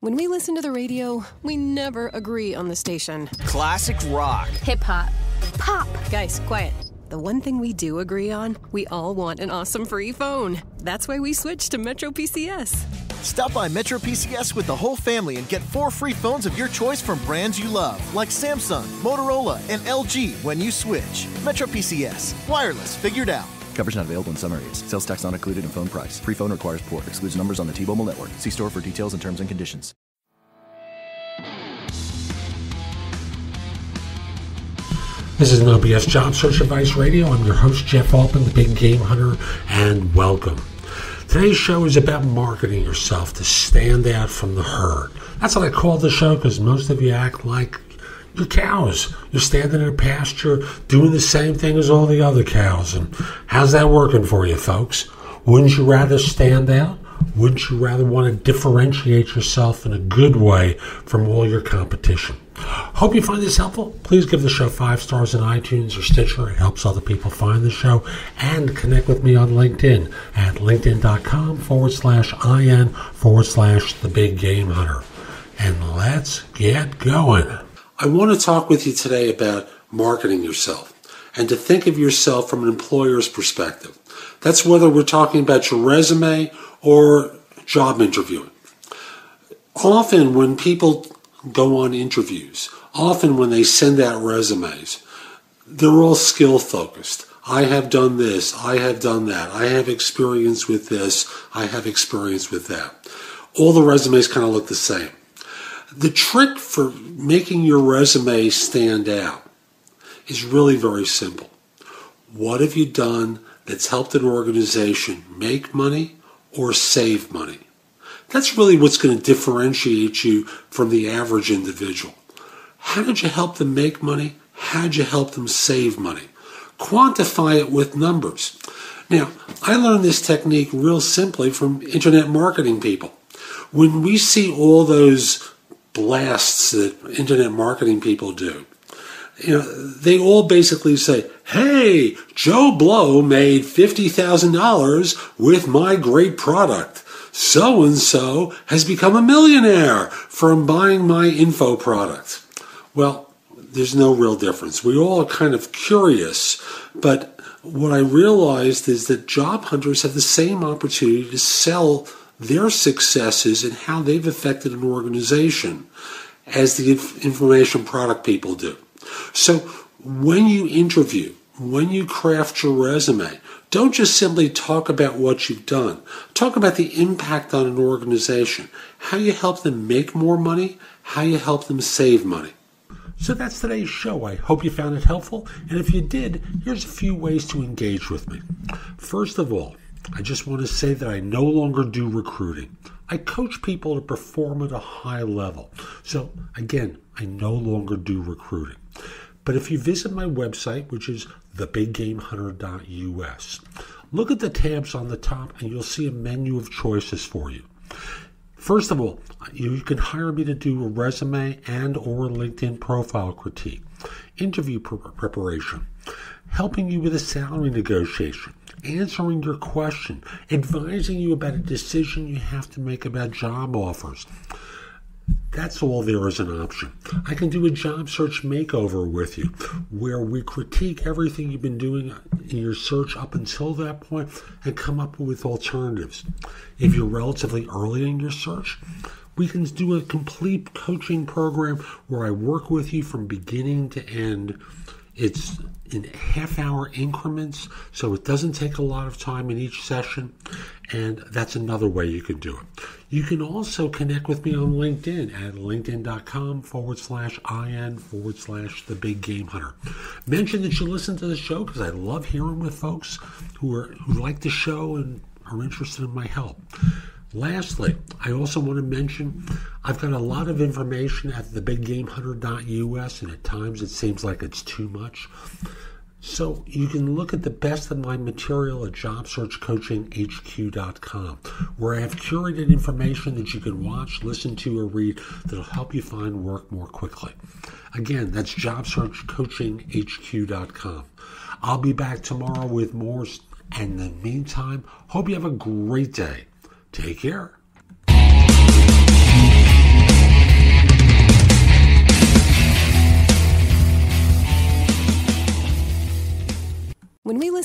When we listen to the radio, we never agree on the station. Classic rock. Hip-hop. Pop. Guys, quiet. The one thing we do agree on, we all want an awesome free phone. That's why we switched to Metro PCS. Stop by Metro PCS with the whole family and get 4 free phones of your choice from brands you love, like Samsung, Motorola, and LG when you switch. Metro PCS. Wireless figured out. Coverage not available in some areas. Sales tax not included in phone price. Free phone requires port. Excludes numbers on the T-Mobile network. See store for details and terms and conditions. This is No BS Job Search Advice Radio. I'm your host, Jeff Altman, the Big Game Hunter, and welcome. Today's show is about marketing yourself to stand out from the herd. That's what I call the show because most of you act like you're cows. You're standing in a pasture doing the same thing as all the other cows. And how's that working for you, folks? Wouldn't you rather stand out? Wouldn't you rather want to differentiate yourself in a good way from all your competition? Hope you find this helpful. Please give the show 5 stars in iTunes or Stitcher. It helps other people find the show. And connect with me on LinkedIn at linkedin.com/IN/The Big Game Hunter. And let's get going. I want to talk with you today about marketing yourself and to think of yourself from an employer's perspective. That's whether we're talking about your resume or job interviewing. Often when people go on interviews, often when they send out resumes, they're all skill focused. I have done this, I have done that, I have experience with this, I have experience with that. All the resumes kind of look the same. The trick for making your resume stand out is really very simple. What have you done that's helped an organization make money or save money? That's really what's going to differentiate you from the average individual. How did you help them make money? How did you help them save money? Quantify it with numbers. Now, I learned this technique real simply from internet marketing people. When we see all those blasts that internet marketing people do, they all basically say, hey, Joe Blow made $50,000 with my great product. So-and-so has become a millionaire from buying my info product. Well, there's no real difference. We all are kind of curious, but what I realized is that job hunters have the same opportunity to sell their successes and how they've affected an organization as the information product people do. So when you interview, when you craft your resume, don't just simply talk about what you've done. Talk about the impact on an organization, how you help them make more money, how you help them save money. So that's today's show. I hope you found it helpful. And if you did, here's a few ways to engage with me. First of all, I just want to say that I no longer do recruiting. I coach people to perform at a high level. So again, I no longer do recruiting. But if you visit my website, which is thebiggamehunter.us, look at the tabs on the top and you'll see a menu of choices for you. First of all, you can hire me to do a resume and or LinkedIn profile critique, interview preparation, helping you with a salary negotiation, answering your question, advising you about a decision you have to make about job offers. That's all there is an option. I can do a job search makeover with you where we critique everything you've been doing in your search up until that point and come up with alternatives. If you're relatively early in your search, we can do a complete coaching program where I work with you from beginning to end. It's in half-hour increments, so it doesn't take a lot of time in each session, and that's another way you can do it. You can also connect with me on LinkedIn at linkedin.com/IN/The Big Game Hunter. Mention that you listen to the show because I love hearing with folks who like the show and are interested in my help. Lastly, I also want to mention I've got a lot of information at thebiggamehunter.us, and at times it seems like it's too much. So you can look at the best of my material at JobSearchCoachingHQ.com, where I have curated information that you can watch, listen to, or read that'll help you find work more quickly. Again, that's JobSearchCoachingHQ.com. I'll be back tomorrow with more, and in the meantime, hope you have a great day. Take care.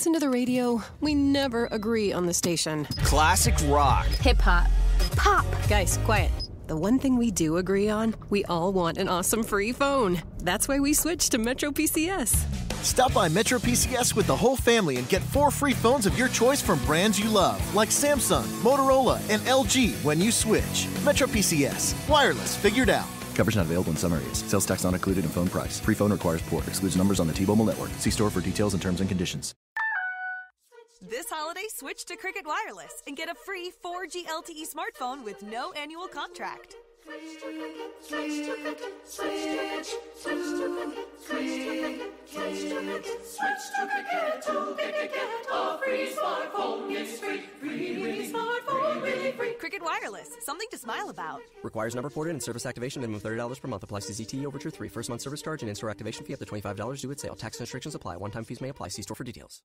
listen to the radio, we never agree on the station. Classic rock. Hip-hop. Pop. Guys, quiet. The one thing we do agree on, we all want an awesome free phone. That's why we switched to Metro PCS. Stop by Metro PCS with the whole family and get 4 free phones of your choice from brands you love, like Samsung, Motorola, and LG when you switch. Metro PCS. Wireless figured out. Coverage not available in some areas. Sales tax not included in phone price. Free phone requires port. Excludes numbers on the T-Mobile network. See store for details and terms and conditions. This holiday, switch to Cricket Wireless and get a free 4G LTE smartphone with no annual contract. Switch to Cricket. Switch to Cricket. Get a free smartphone. It's free. Free smartphone. Free. Cricket Wireless, something to smile about. Requires number ported and service activation. Minimum $30 per month. Applies to ZTE Overture 3. First month service charge and in-store activation fee up to $25 due at sale. Tax and restrictions apply. One-time fees may apply. See store for details.